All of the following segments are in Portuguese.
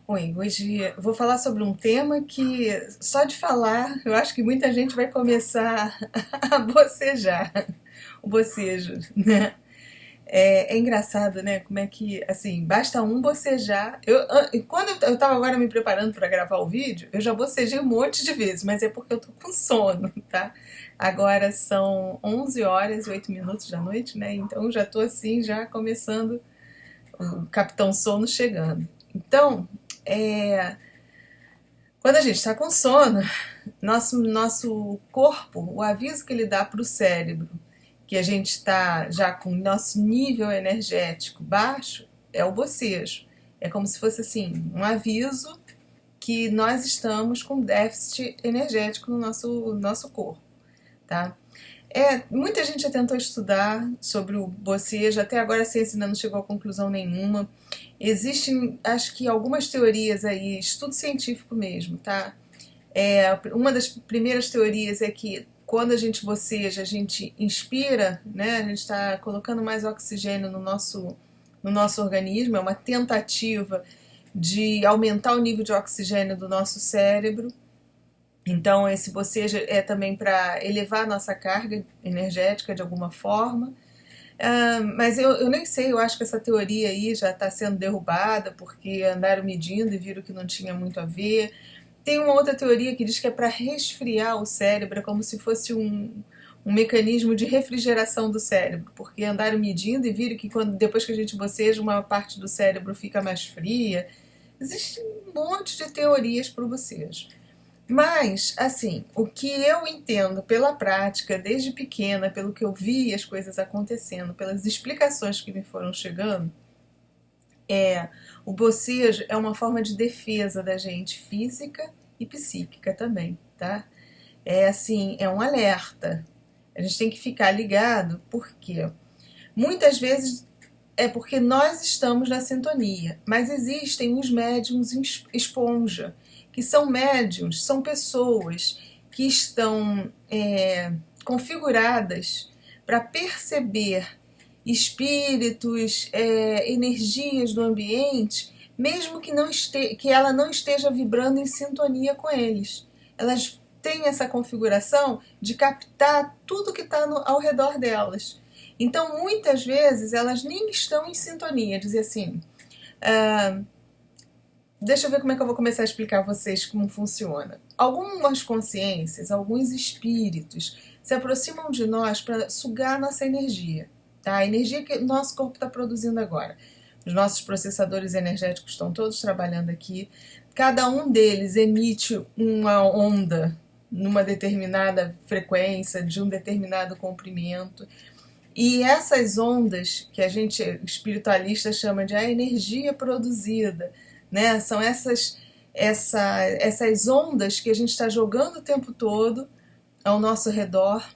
Oi, hoje eu vou falar sobre um tema que, só de falar, eu acho que muita gente vai começar a bocejar, o bocejo, né? É engraçado, né? Como é que, assim, basta um bocejar. Quando eu tava agora me preparando para gravar o vídeo, eu já bocejei um monte de vezes, mas é porque eu tô com sono, tá? Agora são 11 horas e 8 minutos da noite, né? Então já tô assim, já começando o Capitão Sono chegando. Então, é, quando a gente está com sono, nosso corpo, o aviso que ele dá para o cérebro que a gente está já com o nosso nível energético baixo é o bocejo. É como se fosse assim, um aviso que nós estamos com déficit energético no nosso corpo, tá? Muita gente já tentou estudar sobre o bocejo, até agora a ciência ainda não chegou a conclusão nenhuma. Existem, acho que algumas teorias aí, estudo científico mesmo, tá? Uma das primeiras teorias é que quando a gente boceja, a gente inspira, né? A gente está colocando mais oxigênio no nosso organismo, é uma tentativa de aumentar o nível de oxigênio do nosso cérebro. Então, esse bocejo é também para elevar a nossa carga energética de alguma forma. Mas eu nem sei, eu acho que essa teoria aí já está sendo derrubada porque andaram medindo e viram que não tinha muito a ver. Tem uma outra teoria que diz que é para resfriar o cérebro, é como se fosse um mecanismo de refrigeração do cérebro, porque andaram medindo e viram que depois que a gente boceja, uma parte do cérebro fica mais fria. Existe um monte de teorias para o bocejo. Mas, assim, o que eu entendo pela prática, desde pequena, pelo que eu vi as coisas acontecendo, pelas explicações que me foram chegando, o bocejo é uma forma de defesa da gente, física e psíquica também, tá? É assim, é um alerta. A gente tem que ficar ligado, porque muitas vezes é porque nós estamos na sintonia, mas existem os médiums esponja, que são médiums, são pessoas que estão configuradas para perceber espíritos, energias do ambiente, mesmo que ela não esteja vibrando em sintonia com eles. Elas têm essa configuração de captar tudo que está ao redor delas. Então, muitas vezes, elas nem estão em sintonia. Dizer assim, deixa eu ver como é que eu vou começar a explicar a vocês como funciona. Algumas consciências, alguns espíritos se aproximam de nós para sugar a nossa energia, tá? A energia que o nosso corpo está produzindo agora. Os nossos processadores energéticos estão todos trabalhando aqui. Cada um deles emite uma onda numa determinada frequência, de um determinado comprimento. E essas ondas, que a gente espiritualista chama de a energia produzida, né? São essas ondas que a gente está jogando o tempo todo ao nosso redor,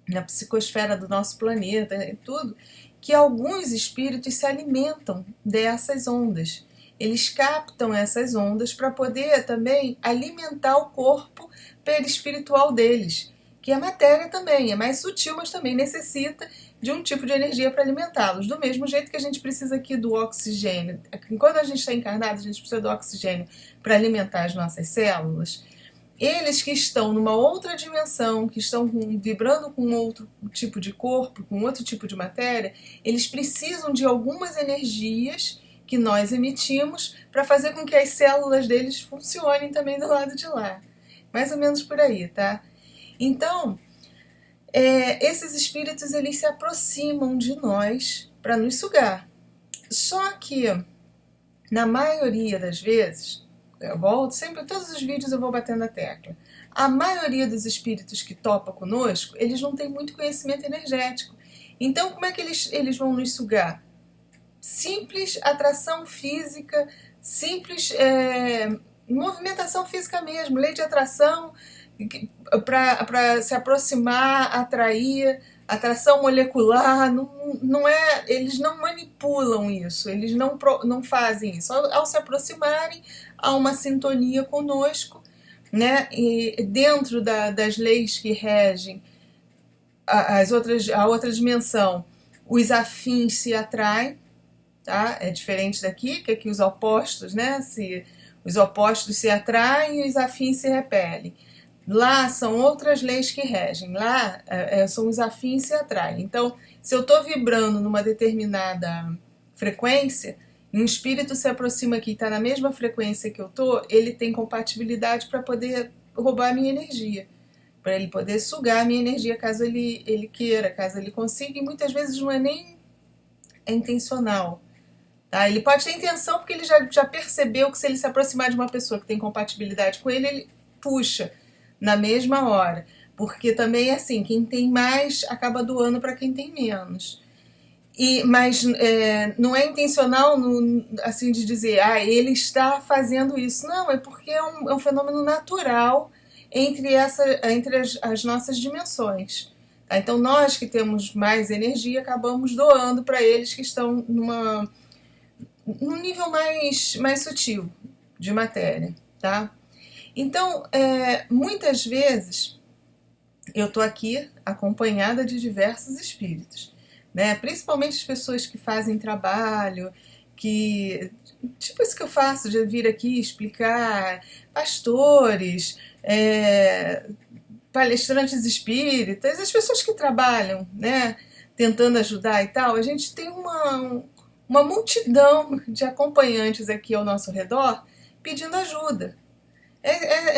na psicosfera do nosso planeta e tudo, que alguns espíritos se alimentam dessas ondas. Eles captam essas ondas para poder também alimentar o corpo perispiritual deles, que a matéria também é mais sutil, mas também necessita de um tipo de energia para alimentá-los. Do mesmo jeito que a gente precisa aqui do oxigênio. Quando a gente está encarnado, a gente precisa do oxigênio para alimentar as nossas células. Eles que estão numa outra dimensão, que estão vibrando com outro tipo de corpo, com outro tipo de matéria, eles precisam de algumas energias que nós emitimos para fazer com que as células deles funcionem também do lado de lá. Mais ou menos por aí, tá? Então, esses espíritos eles se aproximam de nós para nos sugar. Só que, na maioria das vezes, eu volto sempre, todos os vídeos eu vou batendo a tecla. A maioria dos espíritos que topa conosco, eles não têm muito conhecimento energético. Então, como é que eles vão nos sugar? Simples atração física, simples movimentação física mesmo, lei de atração, para se aproximar, atrair, atração molecular, eles não manipulam isso, eles não fazem isso. Ao se aproximarem, há uma sintonia conosco, né? E dentro das leis que regem a outra dimensão, os afins se atraem, tá? É diferente daqui, que aqui os opostos, né? Os opostos se atraem e os afins se repelem. Lá são outras leis que regem. Lá são os afins se atraem. Então, se eu estou vibrando numa determinada frequência, e um espírito se aproxima aqui e está na mesma frequência que eu estou, ele tem compatibilidade para poder roubar a minha energia, para ele poder sugar a minha energia caso ele queira, caso ele consiga, e muitas vezes não é nem intencional. Tá? Ele pode ter intenção porque ele já percebeu que se ele se aproximar de uma pessoa que tem compatibilidade com ele puxa na mesma hora. Porque também é assim, quem tem mais acaba doando para quem tem menos. Mas não é intencional assim de dizer, ele está fazendo isso. Não, é porque é um fenômeno natural entre as nossas dimensões. Tá? Então nós que temos mais energia acabamos doando para eles que estão num nível mais sutil de matéria. Tá? Então, muitas vezes eu estou aqui acompanhada de diversos espíritos. Né? Principalmente as pessoas que fazem trabalho, tipo isso que eu faço, de vir aqui explicar, pastores, palestrantes espíritas, as pessoas que trabalham, né, tentando ajudar e tal, a gente tem uma multidão de acompanhantes aqui ao nosso redor pedindo ajuda.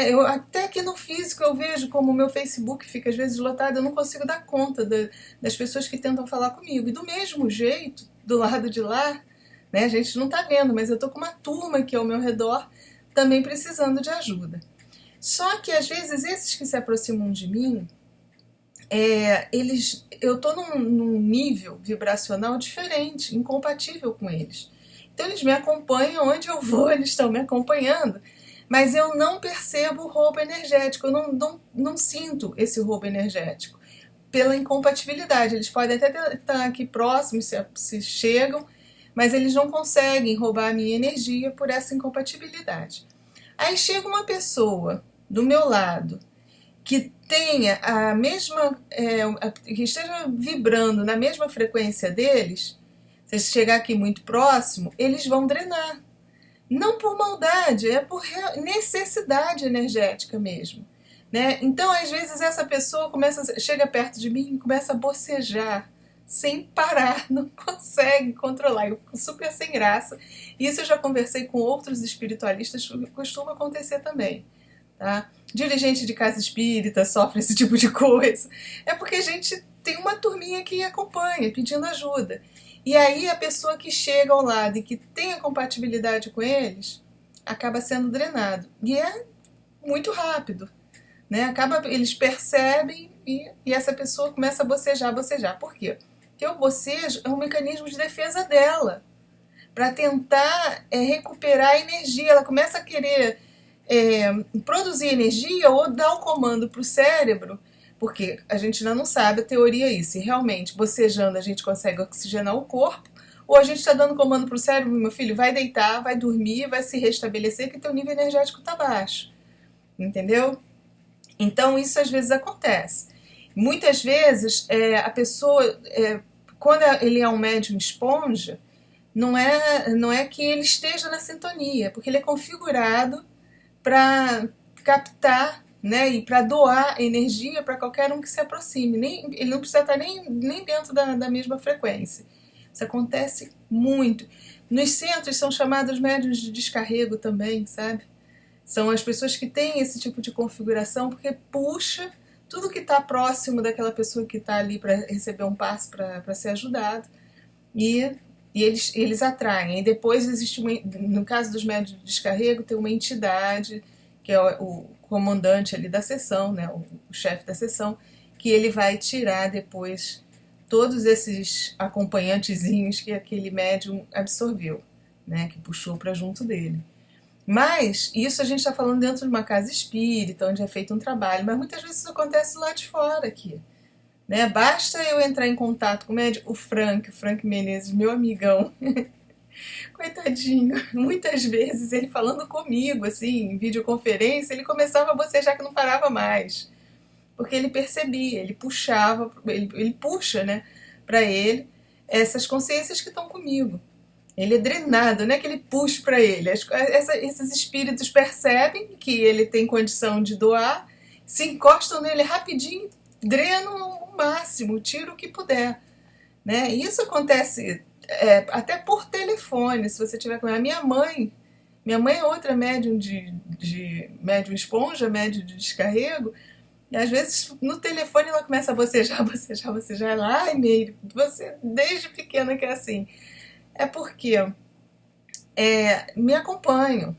Eu, até aqui no físico eu vejo como o meu Facebook fica às vezes lotado, eu não consigo dar conta das pessoas que tentam falar comigo. E do mesmo jeito, do lado de lá, né, a gente não está vendo, mas eu estou com uma turma aqui ao meu redor também precisando de ajuda. Só que às vezes esses que se aproximam de mim, eu estou num nível vibracional diferente, incompatível com eles. Então eles me acompanham onde eu vou, eles estão me acompanhando, mas eu não percebo o roubo energético, eu não sinto esse roubo energético, pela incompatibilidade. Eles podem até estar aqui próximos, se chegam, mas eles não conseguem roubar a minha energia por essa incompatibilidade. Aí chega uma pessoa do meu lado que tenha a mesma, que esteja vibrando na mesma frequência deles, se chegar aqui muito próximo, eles vão drenar. Não por maldade, é por necessidade energética mesmo. Né? Então, às vezes, essa pessoa chega perto de mim e começa a bocejar, sem parar, não consegue controlar. Eu fico super sem graça. Isso eu já conversei com outros espiritualistas, costuma acontecer também. Tá? Dirigente de casa espírita sofre esse tipo de coisa. É porque a gente tem uma turminha que acompanha, pedindo ajuda. E aí a pessoa que chega ao lado e que tem a compatibilidade com eles, acaba sendo drenado. E é muito rápido. Né? Eles percebem e essa pessoa começa a bocejar. Por quê? Porque o bocejo é um mecanismo de defesa dela, para tentar recuperar a energia. Ela começa a querer produzir energia ou dar o comando para o cérebro, porque a gente ainda não sabe a teoria aí, se realmente bocejando a gente consegue oxigenar o corpo, ou a gente está dando comando para o cérebro, meu filho, vai deitar, vai dormir, vai se restabelecer, que teu nível energético está baixo. Entendeu? Então isso às vezes acontece. Muitas vezes a pessoa, quando ele é um médium esponja, não é que ele esteja na sintonia, porque ele é configurado para captar, né, e para doar energia para qualquer um que se aproxime. Ele não precisa estar nem dentro da mesma frequência. Isso acontece muito. Nos centros são chamados médiuns de descarrego também, sabe? São as pessoas que têm esse tipo de configuração porque puxa tudo que está próximo daquela pessoa que está ali para receber um passe para ser ajudado e eles atraem. E depois existe, no caso dos médiuns de descarrego, tem uma entidade, que é o comandante ali da sessão, né, o chefe da sessão, que ele vai tirar depois todos esses acompanhantezinhos que aquele médium absorveu, né, que puxou para junto dele. Mas isso a gente está falando dentro de uma casa espírita, onde é feito um trabalho, mas muitas vezes isso acontece lá de fora aqui. Né? Basta eu entrar em contato com o médico, o Frank Menezes, meu amigão, coitadinho, muitas vezes ele falando comigo, assim, em videoconferência, ele começava a bocejar que não parava mais, porque ele percebia, ele puxava, ele puxa, né, para ele essas consciências que estão comigo. Ele é drenado, não é que ele puxa para ele. Esses espíritos percebem que ele tem condição de doar, se encostam nele rapidinho, drenam o máximo, tiram o que puder. Né? Isso acontece até por telefone, se você tiver com a minha mãe é outra médium de médium esponja, médium de descarrego, e às vezes no telefone ela começa a bocejar, bocejar, bocejar, ela, ai Meire, você desde pequena que é assim. É porque me acompanham.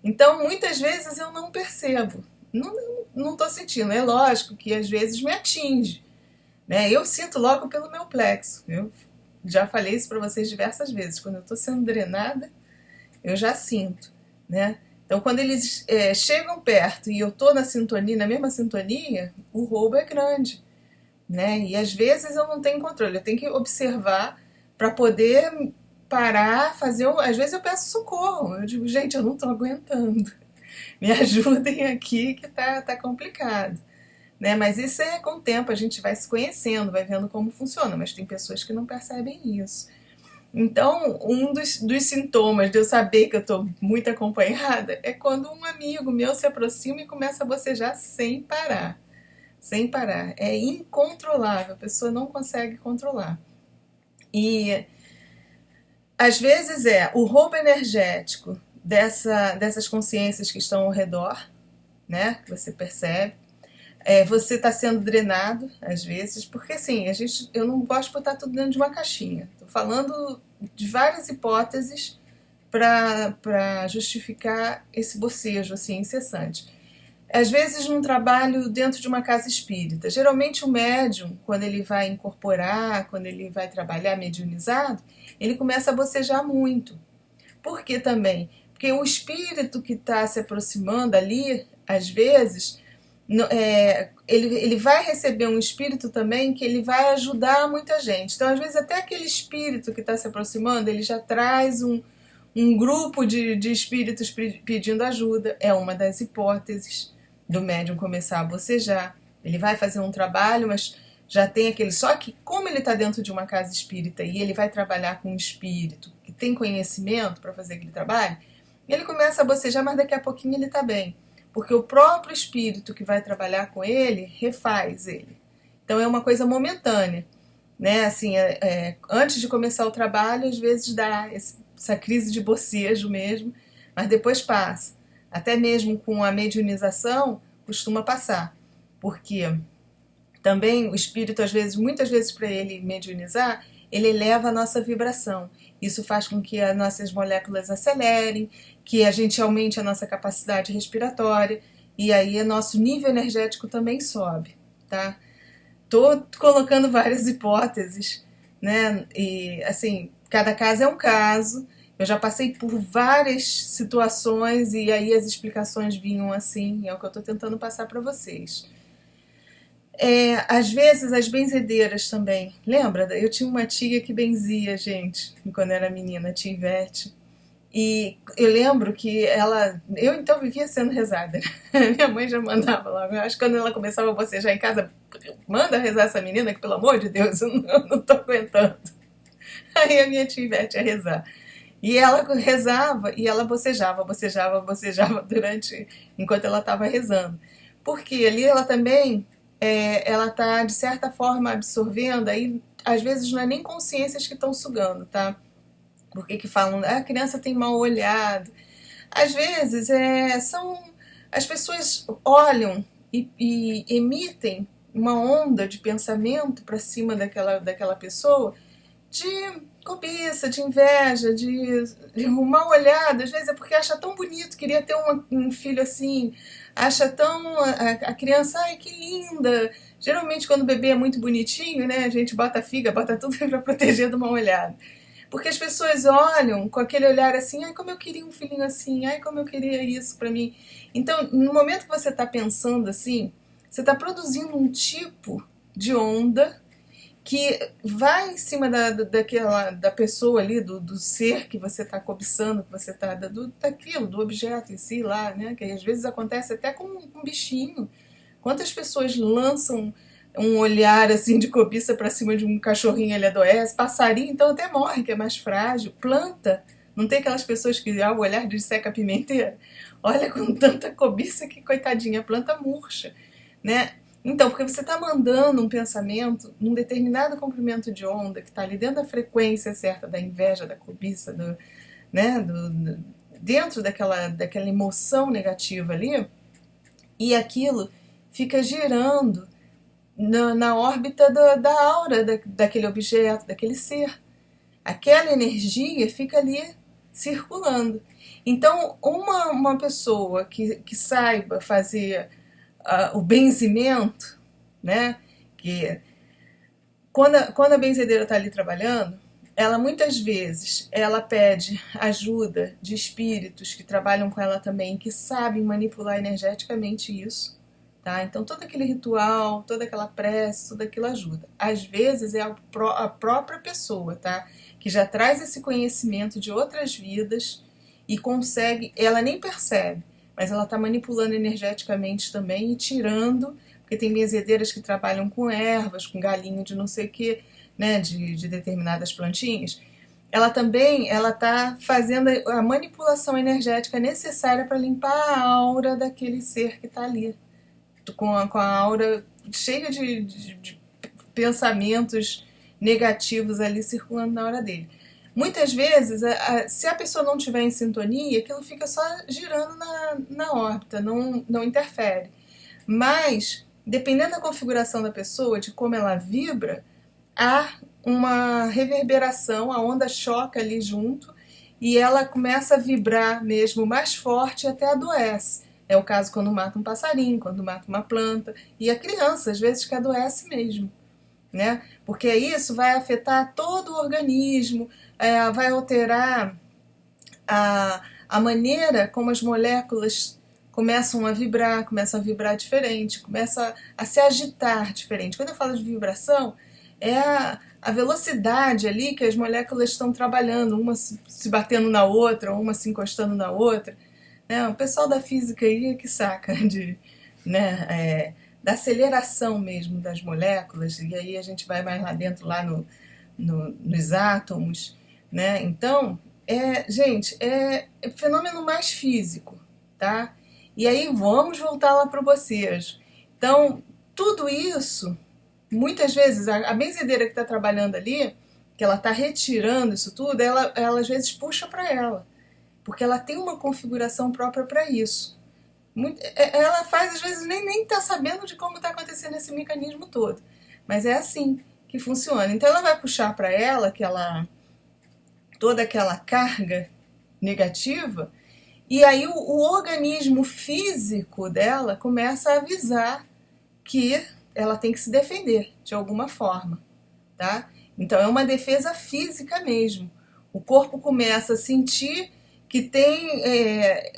Então muitas vezes eu não percebo, não estou sentindo. É lógico que às vezes me atinge, né? Eu sinto logo pelo meu plexo. Eu já falei isso para vocês diversas vezes. Quando eu estou sendo drenada, eu já sinto, né? Então, quando eles chegam perto e eu estou na sintonia, na mesma sintonia, o roubo é grande, né? E às vezes eu não tenho controle. Eu tenho que observar para poder parar, às vezes eu peço socorro. Eu digo, gente, eu não estou aguentando. Me ajudem aqui que tá complicado. Né? Mas isso com o tempo, a gente vai se conhecendo, vai vendo como funciona, mas tem pessoas que não percebem isso. Então, um dos sintomas de eu saber que eu estou muito acompanhada é quando um amigo meu se aproxima e começa a bocejar sem parar. Sem parar. É incontrolável, a pessoa não consegue controlar. E às vezes o roubo energético dessas consciências que estão ao redor, né? Que você percebe. Você está sendo drenado, às vezes, porque assim, eu não gosto de botar tudo dentro de uma caixinha. Estou falando de várias hipóteses para justificar esse bocejo assim, incessante. Às vezes, num trabalho dentro de uma casa espírita. Geralmente, o médium, quando ele vai incorporar, quando ele vai trabalhar mediunizado, ele começa a bocejar muito. Por que também? Porque o espírito que está se aproximando ali, às vezes, ele vai receber um espírito também que ele vai ajudar muita gente. Então, às vezes, até aquele espírito que está se aproximando, ele já traz um grupo de espíritos pedindo ajuda. É uma das hipóteses do médium começar a bocejar. Ele vai fazer um trabalho, mas já tem aquele... Só que, como ele está dentro de uma casa espírita e ele vai trabalhar com um espírito que tem conhecimento para fazer aquele trabalho, ele começa a bocejar, mas daqui a pouquinho ele está bem. Porque o próprio espírito que vai trabalhar com ele refaz ele. Então é uma coisa momentânea, né? Assim, antes de começar o trabalho, às vezes dá essa crise de bocejo mesmo, mas depois passa. Até mesmo com a mediunização costuma passar, porque também o espírito, às vezes, muitas vezes para ele mediunizar, ele eleva a nossa vibração. Isso faz com que as nossas moléculas acelerem, que a gente aumente a nossa capacidade respiratória, e aí o nosso nível energético também sobe, tá? Tô colocando várias hipóteses, né? E assim, cada caso é um caso. Eu já passei por várias situações e aí as explicações vinham assim, é o que eu tô tentando passar para vocês. Às vezes as benzedeiras também. Lembra? Eu tinha uma tia que benzia, gente, quando era menina, a tia Ivete. E eu lembro que eu então vivia sendo rezada. Minha mãe já mandava logo. Eu acho que quando ela começava a bocejar em casa, manda rezar essa menina, que pelo amor de Deus, eu não tô aguentando. Aí a minha tia Ivete ia rezar. E ela rezava e ela bocejava, bocejava, bocejava enquanto ela estava rezando. Porque ali ela também, ela tá de certa forma absorvendo, aí às vezes não é nem consciências que estão sugando, tá? Porque que falam, a criança tem mal olhado. Às vezes as pessoas olham e emitem uma onda de pensamento para cima daquela pessoa, de cobiça, de inveja, de um mal olhado. Às vezes é porque acha tão bonito, queria ter um filho assim, acha tão... A criança, ai que linda. Geralmente quando o bebê é muito bonitinho, né, a gente bota a figa, bota tudo para proteger do mal olhado. Porque as pessoas olham com aquele olhar assim, ai como eu queria um filhinho assim, ai como eu queria isso pra mim. Então, no momento que você está pensando assim, você está produzindo um tipo de onda que vai em cima da pessoa ali, do ser que você está cobiçando, que você está daquilo, do objeto em si lá, né? Que às vezes acontece até com um bichinho. Quantas pessoas lançam um olhar assim de cobiça para cima de um cachorrinho, ele adoece. Passarinho, então até morre, que é mais frágil. Planta, não tem aquelas pessoas que o olhar disseca a pimenteira? Olha com tanta cobiça que, coitadinha, a planta murcha, né? Então, porque você está mandando um pensamento num determinado comprimento de onda que está ali dentro da frequência certa da inveja, da cobiça, né, dentro daquela emoção negativa ali, e aquilo fica girando na órbita da aura daquele objeto, daquele ser. Aquela energia fica ali circulando. Então, uma pessoa que saiba fazer o benzimento, né? Que quando a benzedeira está ali trabalhando, ela muitas vezes ela pede ajuda de espíritos que trabalham com ela também, que sabem manipular energeticamente isso. Tá? Então todo aquele ritual, toda aquela prece, tudo aquilo ajuda. Às vezes é a própria pessoa, tá? Que já traz esse conhecimento de outras vidas e consegue, ela nem percebe, mas ela está manipulando energeticamente também e tirando, porque tem benzedeiras que trabalham com ervas, com galinho de não sei o que, né, de determinadas plantinhas. Ela também está fazendo a manipulação energética necessária para limpar a aura daquele ser que está ali, com a aura cheia de pensamentos negativos ali circulando na hora dele. Muitas vezes, se a pessoa não estiver em sintonia, aquilo fica só girando na órbita, não interfere. Mas, dependendo da configuração da pessoa, de como ela vibra, há uma reverberação, a onda choca ali junto e ela começa a vibrar mesmo mais forte e até adoece. É o caso quando mata um passarinho, quando mata uma planta, e a criança, às vezes, que adoece mesmo. Né? Porque isso vai afetar todo o organismo, vai alterar a maneira como as moléculas começam a vibrar diferente, começa a se agitar diferente. Quando eu falo de vibração, é a velocidade ali que as moléculas estão trabalhando, uma se batendo na outra, uma se encostando na outra. Né? O pessoal da física aí é que saca né, da aceleração mesmo das moléculas, e aí a gente vai mais lá dentro, lá nos átomos, né? Então, gente, é fenômeno mais físico, tá? E aí vamos voltar lá para o bocejo. Então, tudo isso, muitas vezes, a benzedeira que está trabalhando ali, que ela está retirando isso tudo, ela às vezes puxa para ela, porque ela tem uma configuração própria para isso. Ela faz, às vezes, nem está sabendo de como está acontecendo esse mecanismo todo. Mas é assim que funciona. Então ela vai puxar para ela toda aquela carga negativa, e aí o organismo físico dela começa a avisar que ela tem que se defender de alguma forma. Tá? Então é uma defesa física mesmo. O corpo começa a sentir que tem,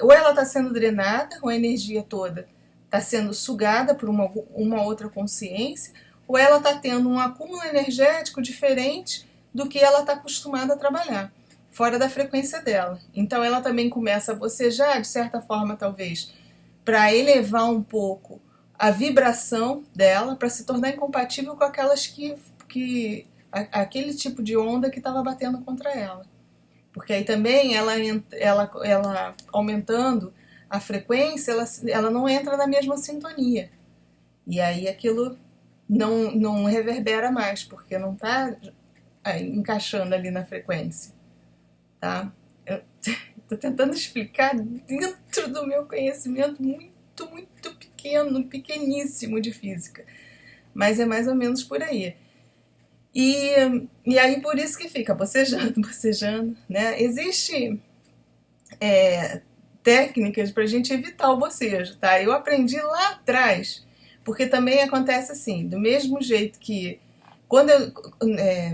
ou ela está sendo drenada, ou a energia toda está sendo sugada por uma outra consciência, ou ela está tendo um acúmulo energético diferente do que ela está acostumada a trabalhar, fora da frequência dela. Então ela também começa a bocejar, de certa forma talvez, para elevar um pouco a vibração dela, para se tornar incompatível com aquelas aquele tipo de onda que estava batendo contra ela. Porque aí também ela aumentando a frequência, ela não entra na mesma sintonia. E aí aquilo não reverbera mais, porque não está encaixando ali na frequência. Tá? Eu estou tentando explicar dentro do meu conhecimento muito, muito pequeno, pequeníssimo de física. Mas é mais ou menos por aí. E aí por isso que fica bocejando, né? Existe técnicas para a gente evitar o bocejo, tá? Eu aprendi lá atrás, porque também acontece assim, do mesmo jeito que quando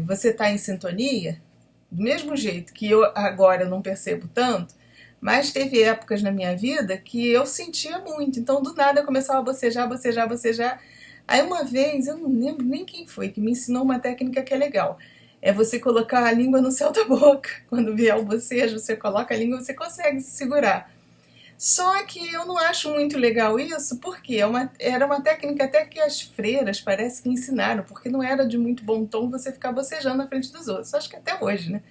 você está em sintonia, do mesmo jeito que eu agora não percebo tanto, mas teve épocas na minha vida que eu sentia muito, então do nada eu começava a bocejar. Aí uma vez, eu não lembro nem quem foi, que me ensinou uma técnica que é legal. É você colocar a língua no céu da boca. Quando vier o bocejo, você coloca a língua, você consegue se segurar. Só que eu não acho muito legal isso, porque era uma técnica até que as freiras parece que ensinaram, porque não era de muito bom tom você ficar bocejando na frente dos outros. Acho que até hoje, né?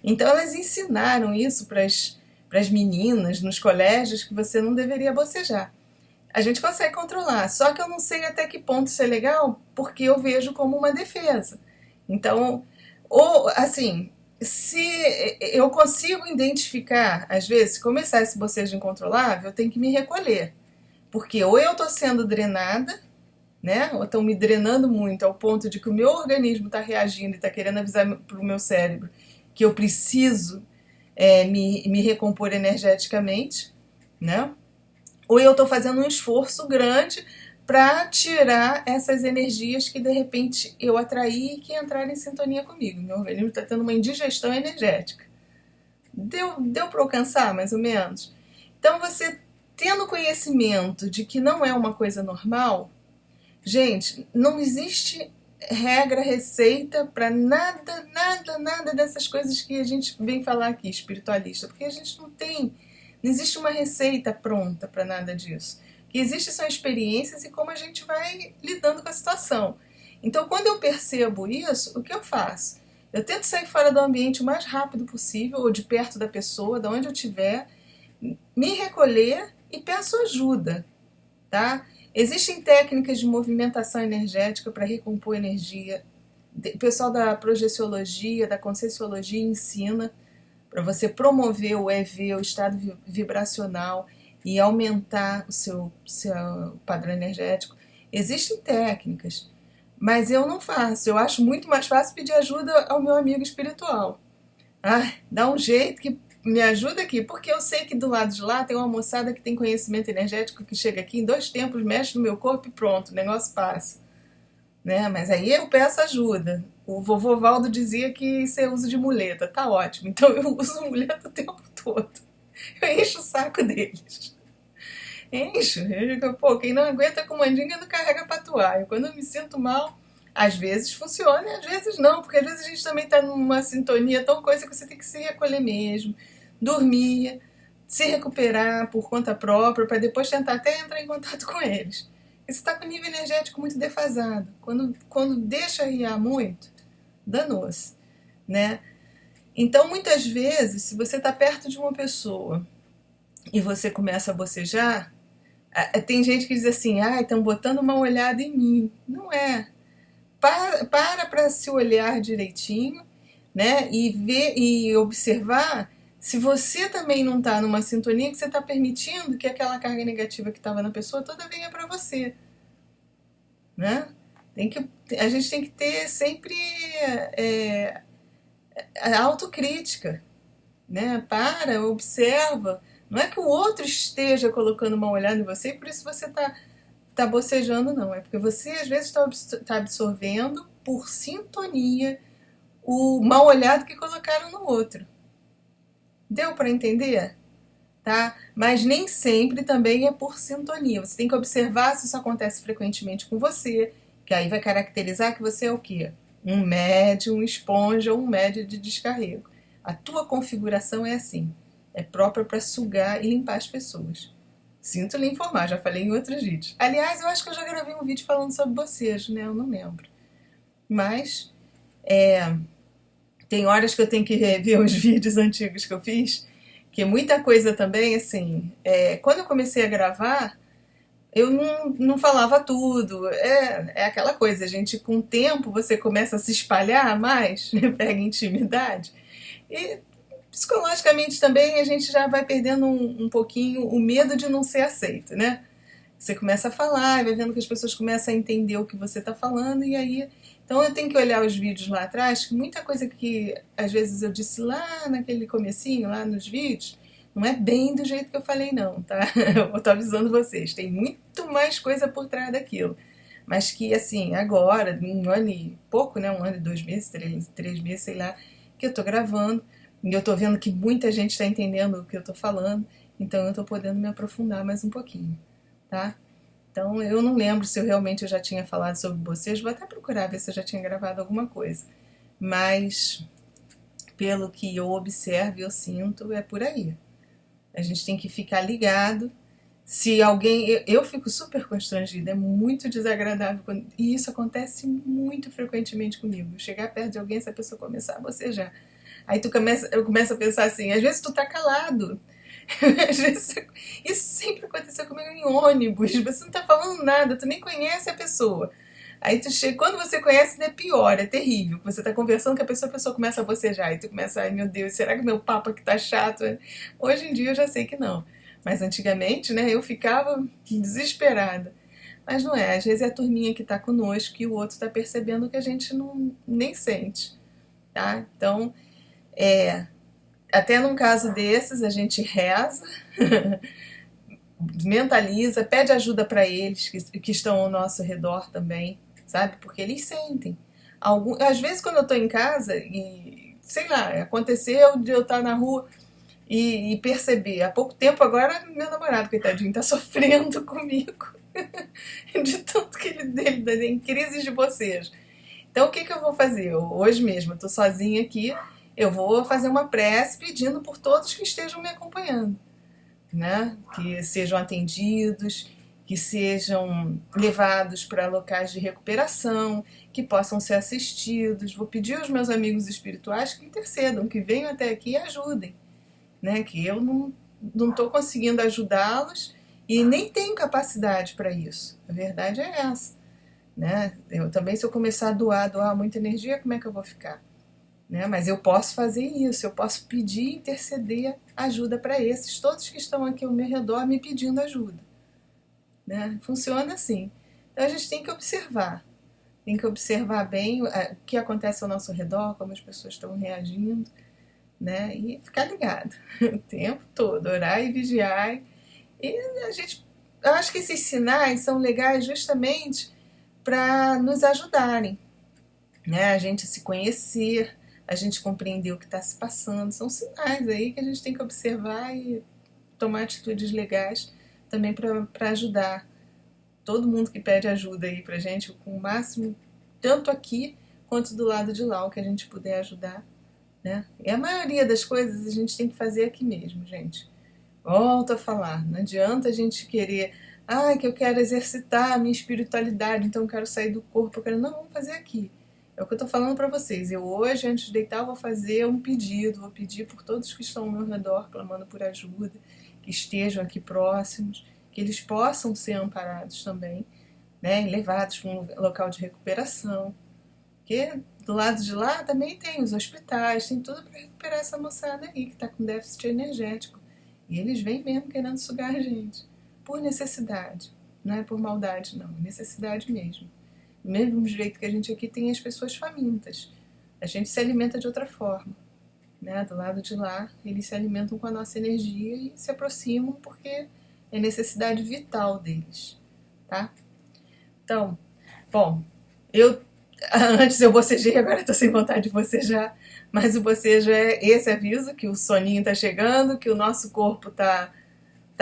Então elas ensinaram isso para as meninas nos colégios que você não deveria bocejar. A gente consegue controlar, só que eu não sei até que ponto isso é legal, porque eu vejo como uma defesa. Então, ou assim, se eu consigo identificar, às vezes, se começar esse bocejo incontrolável, eu tenho que me recolher. Porque ou eu estou sendo drenada, né? Ou estão me drenando muito ao ponto de que o meu organismo está reagindo e está querendo avisar para o meu cérebro que eu preciso me recompor energeticamente, né? Ou eu estou fazendo um esforço grande para tirar essas energias que de repente eu atraí e que entraram em sintonia comigo. Meu organismo está tendo uma indigestão energética. Deu para alcançar, mais ou menos? Então, você tendo conhecimento de que não é uma coisa normal, gente, não existe regra, receita para nada, nada, nada dessas coisas que a gente vem falar aqui, espiritualista, porque a gente não existe uma receita pronta para nada disso. O que existe são experiências e como a gente vai lidando com a situação. Então, quando eu percebo isso, o que eu faço? Eu tento sair fora do ambiente o mais rápido possível, ou de perto da pessoa, de onde eu estiver, me recolher e peço ajuda, tá? Existem técnicas de movimentação energética para recompor energia. O pessoal da projeciologia, da conscienciologia ensina para você promover o EV, o estado vibracional, e aumentar seu padrão energético. Existem técnicas, mas eu não faço. Eu acho muito mais fácil pedir ajuda ao meu amigo espiritual. Ah, dá um jeito que me ajuda aqui, porque eu sei que do lado de lá tem uma moçada que tem conhecimento energético que chega aqui em 2 tempos, mexe no meu corpo e pronto, o negócio passa. Né? Mas aí eu peço ajuda. O vovô Valdo dizia que isso é uso de muleta, tá ótimo. Então eu uso muleta o tempo todo. Eu encho o saco deles. Encho. Eu digo, pô, quem não aguenta com mandinga não carrega patuá. Quando eu me sinto mal, às vezes funciona e às vezes não, porque às vezes a gente também tá numa sintonia tão coisa que você tem que se recolher mesmo, dormir, se recuperar por conta própria, para depois tentar até entrar em contato com eles. Porque você está com o nível energético muito defasado. Quando deixa riar muito, danou-se, né? Então, muitas vezes, se você está perto de uma pessoa e você começa a bocejar, tem gente que diz assim, estão botando uma olhada em mim. Não é. Para se olhar direitinho, né? E ver e observar se você também não está numa sintonia que você está permitindo que aquela carga negativa que estava na pessoa toda venha para você, né? A gente tem que ter sempre a autocrítica, né? Observa. Não é que o outro esteja colocando uma olhada em você e por isso você tá bocejando, não. É porque você, às vezes, tá absorvendo por sintonia o mal olhado que colocaram no outro. Deu para entender? Tá? Mas nem sempre também é por sintonia. Você tem que observar se isso acontece frequentemente com você, que aí vai caracterizar que você é o quê? Um médium, um esponja ou um médium de descarrego. A tua configuração é assim. É própria para sugar e limpar as pessoas. Sinto lhe informar, já falei em outros vídeos. Aliás, eu acho que eu já gravei um vídeo falando sobre bocejo, né? Eu não lembro. Mas tem horas que eu tenho que rever os vídeos antigos que eu fiz, que muita coisa também, assim, quando eu comecei a gravar, eu não falava tudo. É aquela coisa, gente, com o tempo você começa a se espalhar mais, pega intimidade. E psicologicamente também a gente já vai perdendo um pouquinho o medo de não ser aceito, né? Você começa a falar, vai vendo que as pessoas começam a entender o que você está falando, e aí. Então eu tenho que olhar os vídeos lá atrás, que muita coisa que às vezes eu disse lá naquele comecinho, lá nos vídeos, não é bem do jeito que eu falei, não, tá? Eu tô avisando vocês, tem muito mais coisa por trás daquilo. Mas que, assim, agora, um ano e pouco, né? 1 ano e 2 meses, 3 meses, sei lá, que eu tô gravando. E eu tô vendo que muita gente está entendendo o que eu tô falando, então eu tô podendo me aprofundar mais um pouquinho, tá? Então eu não lembro se eu realmente já tinha falado sobre bocejo, vou até procurar ver se eu já tinha gravado alguma coisa. Mas, pelo que eu observo e eu sinto, é por aí, A gente tem que ficar ligado. Se alguém. Eu fico super constrangida, é muito desagradável. E isso acontece muito frequentemente comigo. Chegar perto de alguém, essa pessoa começar a bocejar. Aí eu começo a pensar assim, às vezes tu tá calado. Às vezes, isso sempre aconteceu comigo em ônibus. Você não tá falando nada, tu nem conhece a pessoa. Aí tu chega, quando você conhece, é pior, é terrível. Você tá conversando com a pessoa começa a bocejar. E tu começa, ai meu Deus, será que meu papo aqui tá chato? Hoje em dia eu já sei que não. Mas antigamente, né, eu ficava desesperada. Mas não é, às vezes é a turminha que tá conosco e o outro tá percebendo que a gente não nem sente, tá? Então, até num caso desses, a gente reza, mentaliza, pede ajuda para eles que estão ao nosso redor também, sabe? Porque eles sentem. Às vezes, quando eu estou em casa e, sei lá, aconteceu de eu estar na rua e perceber. Há pouco tempo agora, meu namorado, coitadinho, está sofrendo comigo de tanto que ele tá em crises de bocejo. Então, o que, que eu vou fazer? Hoje mesmo, eu estou sozinha aqui, eu vou fazer uma prece pedindo por todos que estejam me acompanhando, né? Que sejam atendidos, que sejam levados para locais de recuperação, que possam ser assistidos. Vou pedir aos meus amigos espirituais que intercedam, que venham até aqui e ajudem, né? Que eu não estou conseguindo ajudá-los e nem tenho capacidade para isso. A verdade é essa, né? Eu também, se eu começar a doar muita energia, como é que eu vou ficar? Né? Mas eu posso fazer isso, eu posso pedir, interceder ajuda para esses, todos que estão aqui ao meu redor me pedindo ajuda. Né? Funciona assim. Então a gente tem que observar bem o que acontece ao nosso redor, como as pessoas estão reagindo, né? E ficar ligado o tempo todo, orar e vigiar. E eu acho que esses sinais são legais justamente para nos ajudarem, né? A gente se conhecer, a gente compreender o que está se passando. São sinais aí que a gente tem que observar e tomar atitudes legais também para ajudar todo mundo que pede ajuda aí pra gente, com o máximo, tanto aqui quanto do lado de lá, o que a gente puder ajudar, né? E a maioria das coisas a gente tem que fazer aqui mesmo, gente. Volto a falar, não adianta a gente querer, que eu quero exercitar a minha espiritualidade, então eu quero sair do corpo, eu quero... Não, vamos fazer aqui. É o que eu tô falando para vocês. Eu hoje, antes de deitar, vou fazer um pedido, vou pedir por todos que estão ao meu redor, clamando por ajuda, que estejam aqui próximos, que eles possam ser amparados também, né, e levados para um local de recuperação. Porque do lado de lá também tem os hospitais, tem tudo para recuperar essa moçada aí que está com déficit energético. E eles vêm mesmo querendo sugar a gente, por necessidade, não é por maldade não, é necessidade mesmo. Do mesmo jeito que a gente aqui tem as pessoas famintas, a gente se alimenta de outra forma, né? Do lado de lá eles se alimentam com a nossa energia e se aproximam porque é necessidade vital deles, tá? Então, bom, eu antes eu bocejei, agora estou sem vontade de bocejar, mas o bocejo é esse aviso que o soninho está chegando, que o nosso corpo tá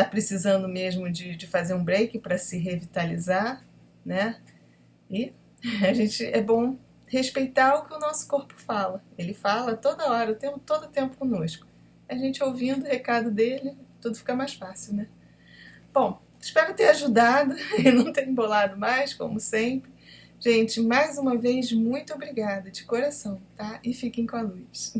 precisando mesmo de fazer um break para se revitalizar, né? E a gente é bom respeitar o que o nosso corpo fala. Ele fala toda hora, todo o tempo conosco. A gente ouvindo o recado dele, tudo fica mais fácil, né? Bom, espero ter ajudado e não ter embolado mais, como sempre. Gente, mais uma vez, muito obrigada, de coração, tá? E fiquem com a luz.